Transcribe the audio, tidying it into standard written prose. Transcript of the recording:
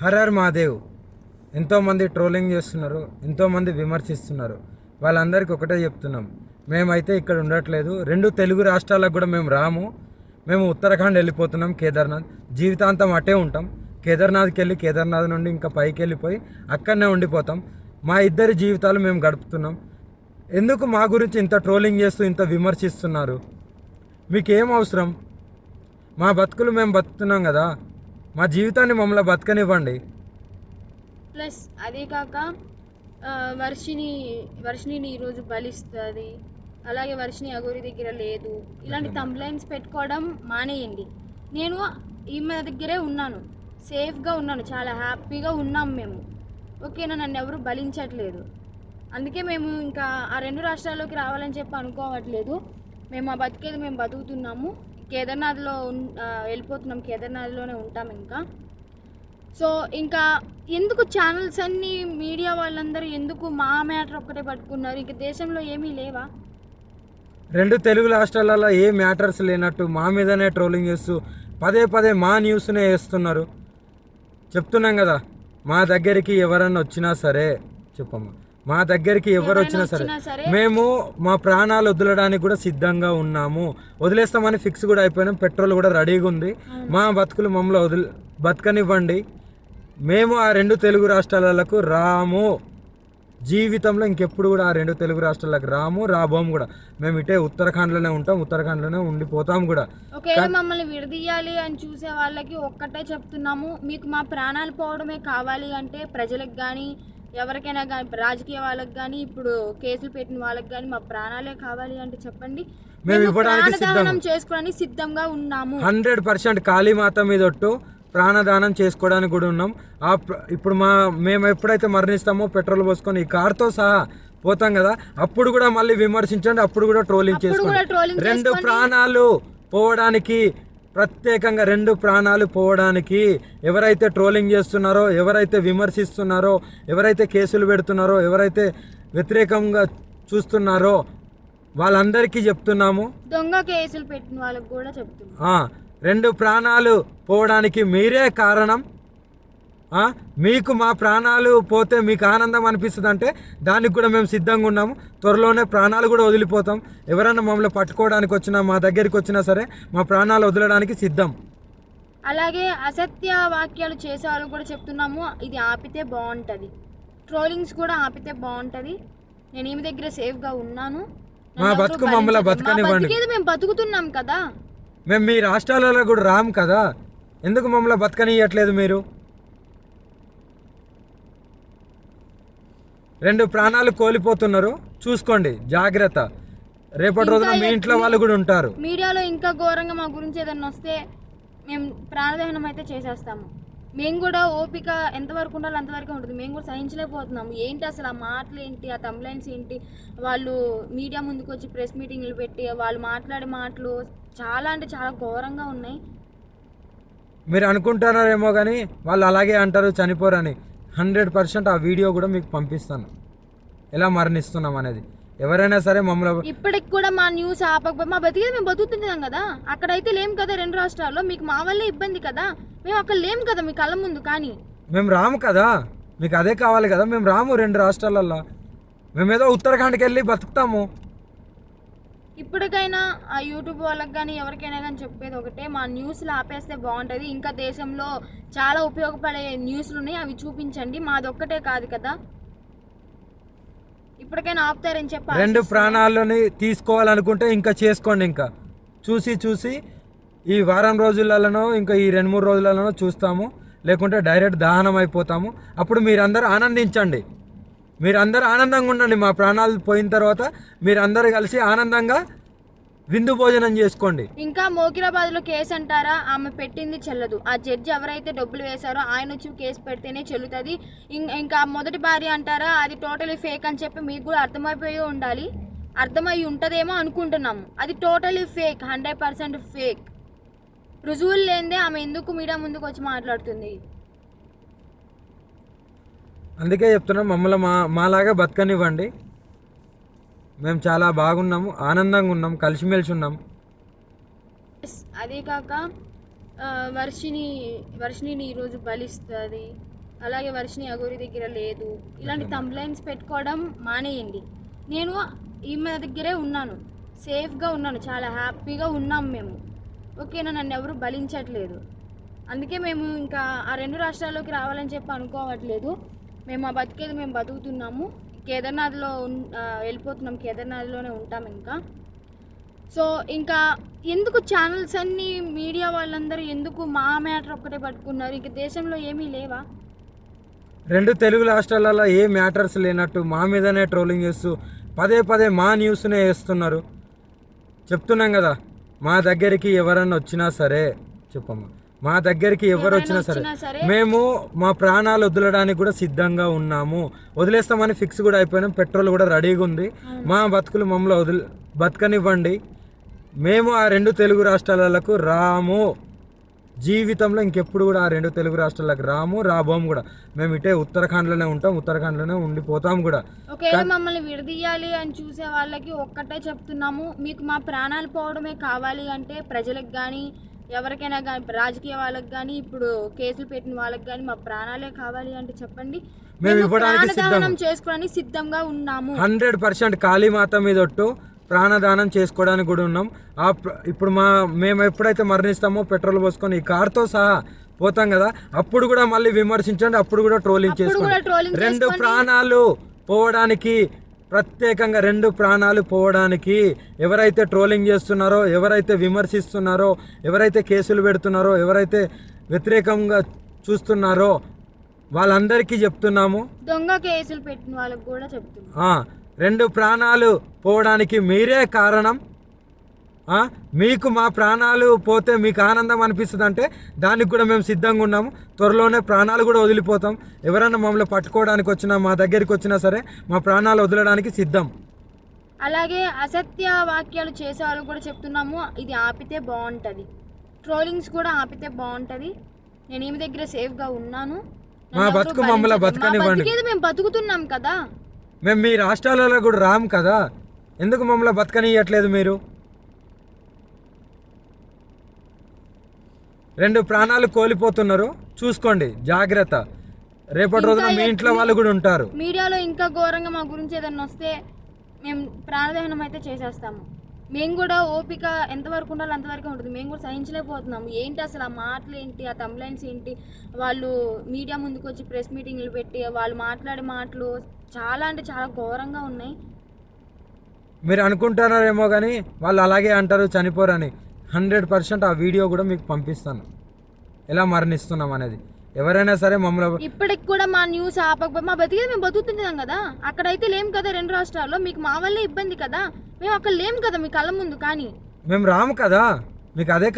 Horror Mahadev ఎంతోమంది trolling చేస్తున్నారు, ఎంతోమంది విమర్శిస్తున్నారు. వాళ్ళందరికీ ఒకటే చెప్తున్నాం, మేమైతే ఇక్కడ ఉండట్లేదు. 2 తెలుగు రాష్ట్రాలకు కూడా మేము రాము. మేము ఉత్తరాఖండ్ వెళ్ళిపోతున్నాం, కేదార్నాథ్. జీవితాంతం అటే ఉంటాం. కేదార్నాథ్కి వెళ్ళి కేదార్నాథ్ నుండి ఇంకా పైకి వెళ్ళిపోయి అక్కడనే ఉండిపోతాం. మా ఇద్దరి జీవితాలు మేము గడుపుతున్నాం. ఎందుకు మా గురించి ఇంత ట్రోలింగ్ చేస్తూ ఇంత విమర్శిస్తున్నారు? మీకేం అవసరం? మా బతుకులు మేము బతుకుతున్నాం కదా, మా జీవితాన్ని మమ్మల్ని బతకనివ్వండి. ప్లస్ అదే కాక వర్షిని ఈరోజు బలిస్తుంది, అలాగే వర్షిని అగోరి దగ్గర లేదు, ఇలాంటి కంప్లైంట్స్ పెట్టుకోవడం మానేయండి. నేను ఈమె దగ్గరే ఉన్నాను, సేఫ్గా ఉన్నాను, చాలా హ్యాపీగా ఉన్నాం మేము. ఓకేనా, నన్ను ఎవరు బలించట్లేదు. అందుకే మేము ఇంకా ఆ 2 రాష్ట్రాల్లోకి రావాలని చెప్పి అనుకోవట్లేదు. మేము ఆ బతికేది మేము బతుకుతున్నాము. కేదార్నాథ్లో వెళ్ళిపోతున్నాం, కేదార్నాథ్లోనే ఉంటాం ఇంకా. సో ఇంకా ఎందుకు ఛానల్స్ అన్నీ, మీడియా వాళ్ళందరూ ఎందుకు మా మ్యాటర్ ఒక్కటే పట్టుకున్నారు? ఇంక దేశంలో ఏమీ లేవా? 2 తెలుగు రాష్ట్రాలలో ఏ మ్యాటర్స్ లేనట్టు మా మీదనే ట్రోలింగ్ చేస్తూ పదే మా న్యూస్నే వేస్తున్నారు. చెప్తున్నాం కదా, మా దగ్గరికి ఎవరన్నా వచ్చినా సరే, చెప్పమ్మా, మా దగ్గరికి ఎవరు వచ్చినా సరే మేము మా ప్రాణాలు వదలడానికి కూడా సిద్ధంగా ఉన్నాము. వదిలేస్తామని ఫిక్స్ కూడా అయిపోయినాం. పెట్రోల్ కూడా రెడీగా ఉంది. మా బతుకులు మమ్మల్ని బతకనివ్వండి. మేము ఆ 2 తెలుగు రాష్ట్రాలకు రాము. జీవితంలో ఇంకెప్పుడు కూడా ఆ 2 తెలుగు రాష్ట్రాలకు రాబోము కూడా. మేము ఇటే ఉత్తరాఖండ్లోనే ఉంటాం, ఉత్తరాఖండ్లోనే ఉండిపోతాం కూడా. ఒకవేళ మమ్మల్ని విడదీయాలి అని చూసే వాళ్ళకి ఒక్కటే చెప్తున్నాము, మీకు మా ప్రాణాలు పోవడమే కావాలి అంటే ప్రజలకు కానీ ఎవరికైనా కానీ, రాజకీయ వాళ్ళకి కానీ, ఇప్పుడు కేసులు పెట్టిన వాళ్ళకి కానీ మా ప్రాణాలే కావాలి అంటే చెప్పండి, మేము ఇవ్వడానికి చేసుకోవడానికి సిద్ధంగా ఉన్నాము. 100% కాళీమాత మీద ఒట్టు ప్రాణదానం చేసుకోవడానికి కూడా ఉన్నాం. ఇప్పుడు మేము ఎప్పుడైతే మరణిస్తామో పెట్రోల్ పోసుకొని ఈ కార్తో సహా పోతాం కదా, అప్పుడు కూడా మళ్ళీ విమర్శించండి, అప్పుడు కూడా ట్రోలింగ్ చేసుకోండి. 2 ప్రాణాలు పోవడానికి, ప్రత్యేకంగా 2 ప్రాణాలు పోవడానికి ఎవరైతే ట్రోలింగ్ చేస్తున్నారో, ఎవరైతే విమర్శిస్తున్నారో, ఎవరైతే కేసులు పెడుతున్నారో, ఎవరైతే వ్యతిరేకంగా చూస్తున్నారో వాళ్ళందరికీ చెప్తున్నాము. దొంగ కేసులు పెట్టిన వాళ్ళకి కూడా చెప్తున్నాము, 2 ప్రాణాలు పోవడానికి మీరే కారణం. మీకు మా ప్రాణాలు పోతే మీకు ఆనందం అనిపిస్తుంది అంటే దానికి కూడా మేము సిద్ధంగా ఉన్నాము. త్వరలోనే ప్రాణాలు కూడా వదిలిపోతాం. ఎవరైనా మమ్మల్ని పట్టుకోవడానికి వచ్చినా, మా దగ్గరికి వచ్చినా సరే మా ప్రాణాలు వదలడానికి సిద్ధం. అలాగే అసత్య వాక్యాలు చేసేవాళ్ళు కూడా చెప్తున్నాము, ఇది ఆపితే బాగుంటుంది. ట్రోలింగ్స్ కూడా ఆపితే బాగుంటుంది. నేను ఈమె దగ్గర సేఫ్గా ఉన్నాను. మా బతుకు మమ్మల్ని బతకనివ్వండి. మేము బతుకుతున్నాం కదా, మేము మీ రాష్ట్రాలలో కూడా రాము కదా, ఎందుకు మమ్మల్ని బతకనియట్లేదు మీరు? 2 ప్రాణాలు కోల్పోతున్నారు, చూసుకోండి, జాగ్రత్త. రేపటి రోజున మీ ఇంట్లో వాళ్ళు కూడా ఉంటారు. మీడియాలో ఇంకా ఘోరంగా మా గురించి ఏదన్నా వస్తే మేము ప్రాణదహనం అయితే చేసేస్తాము. మేము కూడా ఓపిక ఎంతవరకు ఉండాలో అంతవరకు ఉంటుంది. మేము కూడా సహించలేకపోతున్నాము. ఏంటి అసలు ఆ మాటలు ఏంటి, ఆ కంప్లైంట్స్ ఏంటి, వాళ్ళు మీడియా ముందుకు వచ్చి ప్రెస్ మీటింగ్లు పెట్టి వాళ్ళు మాట్లాడే మాటలు చాలా అంటే చాలా ఘోరంగా ఉన్నాయి. మీరు అనుకుంటున్నారేమో కానీ వాళ్ళు అలాగే అంటారు, చనిపోరని. 100% ఆ వీడియో కూడా మీకు పంపిస్తాను, ఎలా మరణిస్తున్నాం అనేది. ఎవరైనా సరే మమ్మల్ని ఇప్పటికి కూడా మా న్యూస్ ఆపకపోతే మా బతికేది మేము బతుకుతున్నాం కదా. అక్కడైతే లేం కదా 2 రాష్ట్రాల్లో, మీకు మా వల్లే ఇబ్బంది కదా. మేము అక్కడ లేం కదా మీ కళ్ళ ముందు, కానీ మేము రాము కదా, మీకు అదే కావాలి కదా. మేము రాము 2 రాష్ట్రాలల్లో, మేమేదో ఉత్తరాఖండ్కి వెళ్ళి బతుకుతాము. ఇప్పటికైనా ఆ యూట్యూబ్ వాళ్ళకి కానీ ఎవరికైనా కానీ చెప్పేది ఒకటే, మా న్యూస్లు ఆపేస్తే బాగుంటుంది. ఇంకా దేశంలో చాలా ఉపయోగపడే న్యూస్లు ఉన్నాయి, అవి చూపించండి. మాది ఒక్కటే కాదు కదా, ఇప్పటికైనా ఆపుతారని చెప్పి. 2 ప్రాణాలని తీసుకోవాలనుకుంటే ఇంకా చేసుకోండి. ఇంకా చూసి ఈ వారం రోజులలోనో ఇంకా ఈ 2-3 రోజులలోనో చూస్తాము, లేకుంటే డైరెక్ట్ దహనం అయిపోతాము. అప్పుడు మీరందరూ ఆనందించండి, మీరందరూ ఆనందంగా ఉండండి. మా ప్రాణాలు పోయిన తర్వాత మీరందరూ కలిసి ఆనందంగా విందు భోజనం చేసుకోండి. ఇంకా మోకిరాబాద్లో కేసు అంటారా, ఆమె పెట్టింది చెల్లదు. ఆ జడ్జి ఎవరైతే డబ్బులు వేశారో ఆయన వచ్చి కేసు పెడితేనే చెల్లుతుంది. ఇంకా మొదటి భార్య అంటారా, అది టోటలీ ఫేక్ అని చెప్పి మీకు కూడా అర్థమైపోయి ఉండాలి. అర్థమై ఉంటుందేమో అనుకుంటున్నాము. అది టోటలీ ఫేక్, 100% ఫేక్. రుజువులు లేనిదే ఆమె ఎందుకు మీడియా ముందుకు వచ్చి మాట్లాడుతుంది? అందుకే చెప్తున్నాం, మమ్మల్ని మాలాగా బతకనివ్వండి. మేము చాలా బాగున్నాము, ఆనందంగా ఉన్నాం, కలిసిమెలిసి ఉన్నాం. అదే కాక వర్షిణిని ఈరోజు బలిస్తుంది, అలాగే వర్షిణి అగోరి దగ్గర లేదు, ఇలాంటి తంబ్లైన్స్ పెట్టుకోవడం మానేయండి. నేను ఈమె దగ్గరే ఉన్నాను, సేఫ్గా ఉన్నాను, చాలా హ్యాపీగా ఉన్నాం మేము. ఓకేనా, నన్ను ఎవరు బలించట్లేదు. అందుకే మేము ఇంకా ఆ 2 రాష్ట్రాల్లోకి రావాలని చెప్పి అనుకోవట్లేదు. మేము ఆ బతికేది మేము బతుకుతున్నాము. కేదార్నాథ్లో వెళ్ళిపోతున్నాం, కేదార్నాథ్లోనే ఉంటాం ఇంకా. సో ఇంకా ఎందుకు ఛానల్స్ అన్నీ, మీడియా వాళ్ళందరూ ఎందుకు మా మ్యాటర్ ఒక్కటే పట్టుకున్నారు? ఇంక దేశంలో ఏమీ లేవా? 2 తెలుగు రాష్ట్రాలలో ఏ మ్యాటర్స్ లేనట్టు మా మీదనే ట్రోలింగ్ చేస్తూ పదే పదే మా న్యూస్నే వేస్తున్నారు. చెప్తున్నాం కదా, మా దగ్గరికి ఎవరన్నా వచ్చినా సరే, చెప్పమ్మా, మా దగ్గరికి ఎవరు వచ్చినా సరే మేము మా ప్రాణాలు వదలడానికి కూడా సిద్ధంగా ఉన్నాము. వదిలేస్తామని ఫిక్స్ కూడా అయిపోయినాం. పెట్రోల్ కూడా రెడీగా ఉంది. మా బతుకులు మమ్మల్ని బతకనివ్వండి. మేము ఆ 2 తెలుగు రాష్ట్రాలకు రాము. జీవితంలో ఇంకెప్పుడు కూడా ఆ 2 తెలుగు రాష్ట్రాలకు రాబోము కూడా. మేము ఇటే ఉత్తరాఖండ్లోనే ఉంటాం, ఉత్తరాఖండ్లోనే ఉండిపోతాం కూడా. ఒకవేళ మమ్మల్ని విడదీయాలి అని చూసే వాళ్ళకి ఒక్కటే చెప్తున్నాము, మీకు మా ప్రాణాలు పోవడమే కావాలి అంటే ప్రజలకు కానీ ఎవరికైనా కానీ, రాజకీయ వాళ్ళకి కానీ, ఇప్పుడు కేసులు పెట్టిన వాళ్ళకి కానీ మా ప్రాణాలే కావాలి అంటే చెప్పండి, మేము ఇవ్వడానికి ప్రాణదానం చేసుకోవడానికి సిద్ధంగా ఉన్నాము. 100% కాళీమాత మీద ఒట్టు ప్రాణదానం చేసుకోవడానికి కూడా ఉన్నాం. ఇప్పుడు మేము ఎప్పుడైతే మరణిస్తామో పెట్రోల్ పోసుకొని ఈ కార్తో సహా పోతాం కదా, అప్పుడు కూడా మళ్ళీ విమర్శించండి, అప్పుడు కూడా ట్రోలింగ్ చేసుకోండి. 2 ప్రాణాలు పోవడానికి, ప్రత్యేకంగా 2 ప్రాణాలు పోవడానికి ఎవరైతే ట్రోలింగ్ చేస్తున్నారో, ఎవరైతే విమర్శిస్తున్నారో, ఎవరైతే కేసులు పెడుతున్నారో, ఎవరైతే వ్యతిరేకంగా చూస్తున్నారో వాళ్ళందరికీ చెప్తున్నాము. దొంగ కేసులు పెట్టిన వాళ్ళకి కూడా చెప్తున్నాము, 2 ప్రాణాలు పోవడానికి మీరే కారణం. మీకు మా ప్రాణాలు పోతే మీకు ఆనందం అనిపిస్తుంది అంటే దానికి కూడా మేము సిద్ధంగా ఉన్నాము. త్వరలోనే ప్రాణాలు కూడా వదిలిపోతాం. ఎవరైనా మమ్మల్ని పట్టుకోవడానికి వచ్చినా, మా దగ్గరికి వచ్చినా సరే మా ప్రాణాలు వదలడానికి సిద్ధం. అలాగే అసత్య వాక్యాలు చేసే వాళ్ళకి కూడా చెప్తున్నాము, ఇది ఆపితే బాగుంటుంది. ట్రోలింగ్స్ కూడా ఆపితే బాగుంటుంది. నేను ఈమె దగ్గర సేఫ్గా ఉన్నాను. మా బతుకు మమ్మల్ని బతకనివ్వండి. మేము బతుకుతున్నాం కదా, మేము మీ రాష్ట్రాలలో కూడా రాము కదా, ఎందుకు మమ్మల్ని బతకనియట్లేదు మీరు? 2 ప్రాణాలు కోల్పోతున్నారు, చూసుకోండి, జాగ్రత్త. రేపటి రోజున మీ ఇంట్లో వాళ్ళు కూడా ఉంటారు. మీడియాలో ఇంకా ఘోరంగా మా గురించి ఏదన్నా వస్తే మేము ప్రాణదహనం అయితే చేసేస్తాము. మేము కూడా ఓపిక ఎంతవరకు ఉండాలో అంతవరకే ఉంటుంది. మేము కూడా సహించలేకపోతున్నాము. ఏంటి అసలు ఆ మాటలు ఏంటి, ఆ తంబ్లైన్స్ ఏంటి, వాళ్ళు మీడియా ముందుకు వచ్చి ప్రెస్ మీటింగ్లు పెట్టి వాళ్ళు మాట్లాడే మాటలు చాలా అంటే చాలా ఘోరంగా ఉన్నాయి. మీరు అనుకుంటున్నారేమో కానీ వాళ్ళు అలాగే అంటారు, చనిపోరని. 100% ఆ వీడియో కూడా మీకు పంపిస్తాను, ఎలా మరణిస్తున్నాం అనేది. ఎవరైనా సరే మమ్మల్ని ఇప్పటికి కూడా మా న్యూస్ ఆపకపోతే మా బతికేది మేము బతుకుతున్నాం కదా. అక్కడైతే లేం కదా 2 రాష్ట్రాల్లో, మీకు మా వల్లే ఇబ్బంది కదా. మేము అక్కడ లేం కదా మీ కళ్ళ ముందు, కానీ మేము రాము కదా, మీకు అదే